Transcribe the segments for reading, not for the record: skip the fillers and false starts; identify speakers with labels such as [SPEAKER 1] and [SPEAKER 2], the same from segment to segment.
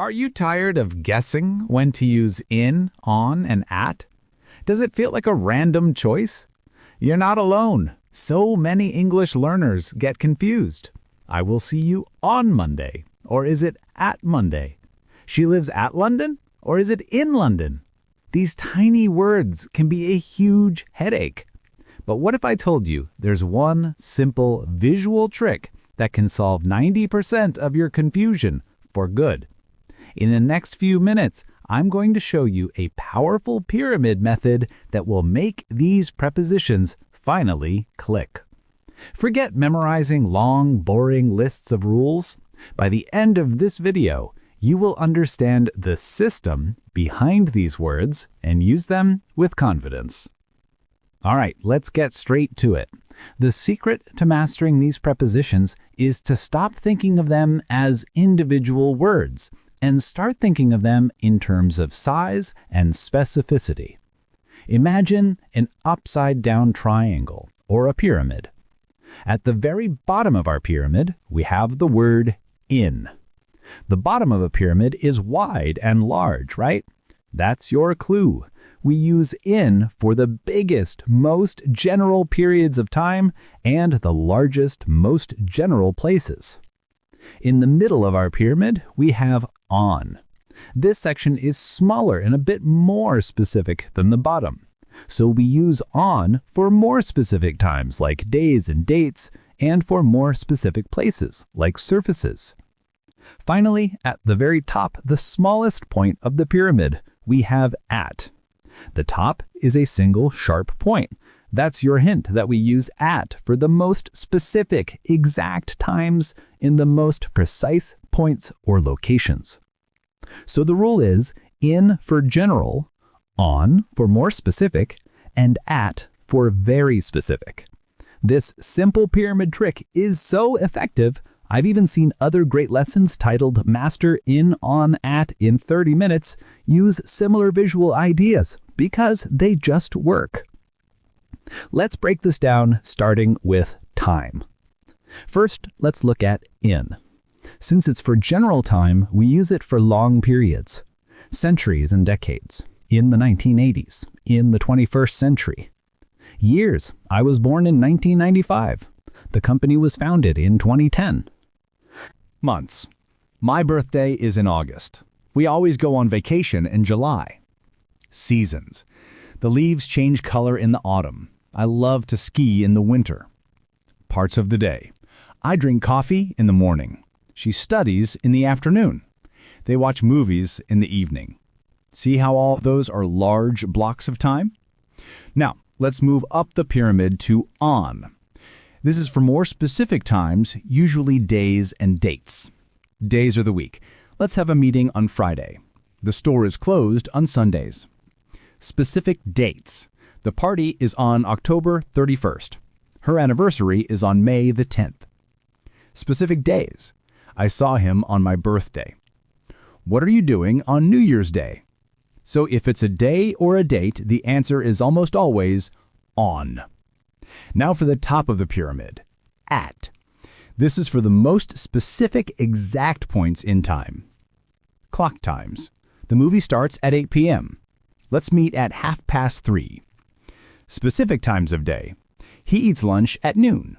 [SPEAKER 1] Are you tired of guessing when to use in, on, and at? Does it feel like a random choice? You're not alone. So many English learners get confused. I will see you on Monday. Or is it at Monday? She lives at London? Or is it in London? These tiny words can be a huge headache. But what if I told you there's one simple visual trick that can solve 90% of your confusion for good? In the next few minutes, I'm going to show you a powerful pyramid method that will make these prepositions finally click. Forget memorizing long, boring lists of rules. By the end of this video, you will understand the system behind these words and use them with confidence. All right, let's get straight to it. The secret to mastering these prepositions is to stop thinking of them as individual words and start thinking of them in terms of size and specificity. Imagine an upside-down triangle or a pyramid. At the very bottom of our pyramid, we have the word in. The bottom of a pyramid is wide and large, right? That's your clue. We use in for the biggest, most general periods of time and the largest, most general places. In the middle of our pyramid, we have on. This section is smaller and a bit more specific than the bottom. So we use on for more specific times like days and dates, and for more specific places like surfaces. Finally, at the very top, the smallest point of the pyramid, we have at. The top is a single sharp point. That's your hint that we use at for the most specific, exact times in the most precise points or locations. So the rule is in for general, on for more specific, and at for very specific. This simple pyramid trick is so effective, I've even seen other great lessons titled Master in, on, at in 30 minutes use similar visual ideas because they just work. Let's break this down starting with time. First, let's look at in. Since it's for general time, we use it for long periods, centuries and decades, in the 1980s, in the 21st century. Years, I was born in 1995. The company was founded in 2010.
[SPEAKER 2] Months. My birthday is in August. We always go on vacation in July. Seasons. The leaves change color in the autumn. I love to ski in the winter. Parts of the day. I drink coffee in the morning. She studies in the afternoon. They watch movies in the evening. See how all of those are large blocks of time? Now, let's move up the pyramid to on. This is for more specific times, usually days and dates. Days are the week. Let's have a meeting on Friday. The store is closed on Sundays. Specific dates. The party is on October 31st. Her anniversary is on May the 10th. Specific days. I saw him on my birthday. What are you doing on New Year's Day? So if it's a day or a date, the answer is almost always on. Now for the top of the pyramid, at. This is for the most specific exact points in time. Clock times. The movie starts at 8 p.m. Let's meet at 3:30. Specific times of day. He eats lunch at noon.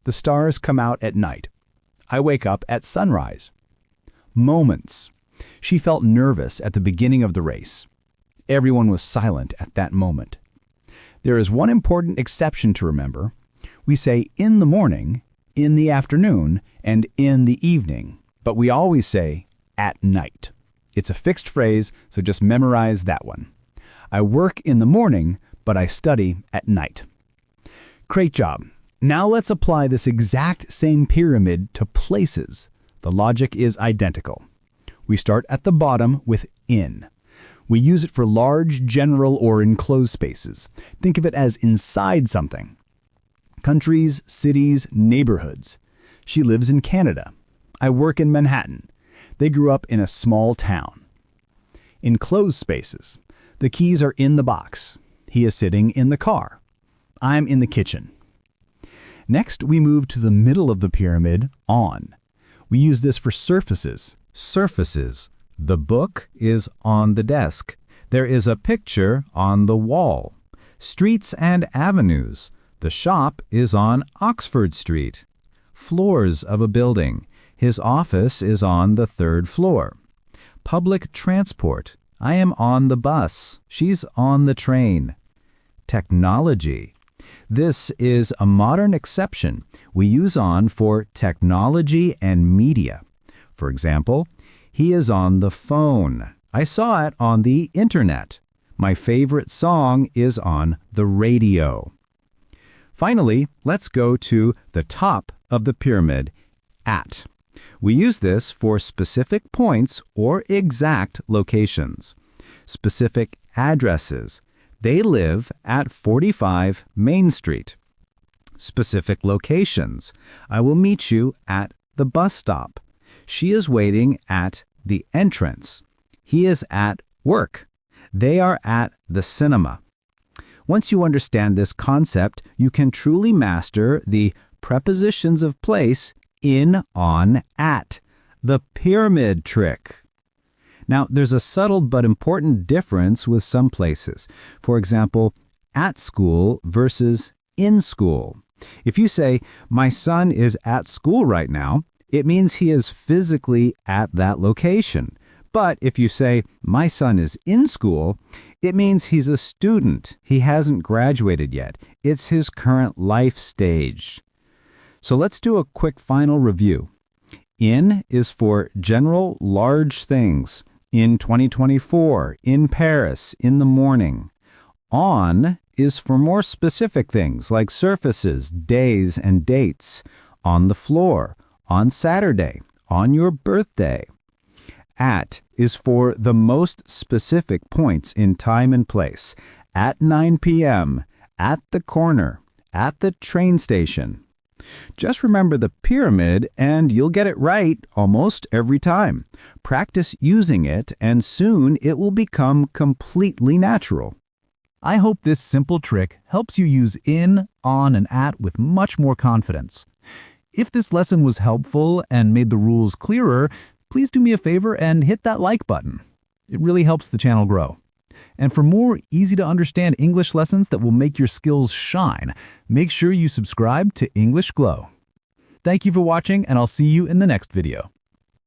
[SPEAKER 2] The stars come out at night. I wake up at sunrise. Moments. She felt nervous at the beginning of the race. Everyone was silent at that moment. There is one important exception to remember. We say in the morning, in the afternoon, and in the evening, but we always say at night. It's a fixed phrase, so just memorize that one. I work in the morning, but I study at night. Great job. Now let's apply this exact same pyramid to places. The logic is identical. We start at the bottom with in. We use it for large, general, or enclosed spaces. Think of it as inside something. Countries, cities, neighborhoods. She lives in Canada. I work in Manhattan. They grew up in a small town. Enclosed spaces. The keys are in the box. He is sitting in the car. I'm in the kitchen. Next, we move to the middle of the pyramid, on. We use this for surfaces. Surfaces.
[SPEAKER 1] The book is on the desk. There is a picture on the wall. Streets and avenues. The shop is on Oxford Street. Floors of a building. His office is on the 3rd floor. Public transport. I am on the bus. She's on the train. Technology. This is a modern exception we use on for technology and media. For example, he is on the phone. I saw it on the internet. My favorite song is on the radio. Finally, let's go to the top of the pyramid, at. We use this for specific points or exact locations. Specific addresses. They live at 45 Main Street. Specific locations. I will meet you at the bus stop. She is waiting at the entrance. He is at work. They are at the cinema. Once you understand this concept, you can truly master the prepositions of place in, on, at, the pyramid trick. Now, there's a subtle but important difference with some places. For example, at school versus in school. If you say, my son is at school right now, it means he is physically at that location. But if you say, my son is in school, it means he's a student. He hasn't graduated yet. It's his current life stage. So let's do a quick final review. In is for general large things. In 2024, in Paris, in the morning. On is for more specific things like surfaces, days, and dates. On the floor, on Saturday, on your birthday. At is for the most specific points in time and place. At 9 p.m., at the corner, at the train station. Just remember the pyramid and you'll get it right almost every time. Practice using it and soon it will become completely natural.
[SPEAKER 2] I hope this simple trick helps you use in, on, and at with much more confidence. If this lesson was helpful and made the rules clearer, please do me a favor and hit that like button. It really helps the channel grow. And for more easy-to-understand English lessons that will make your skills shine, make sure you subscribe to English Glow. Thank you for watching, and I'll see you in the next video.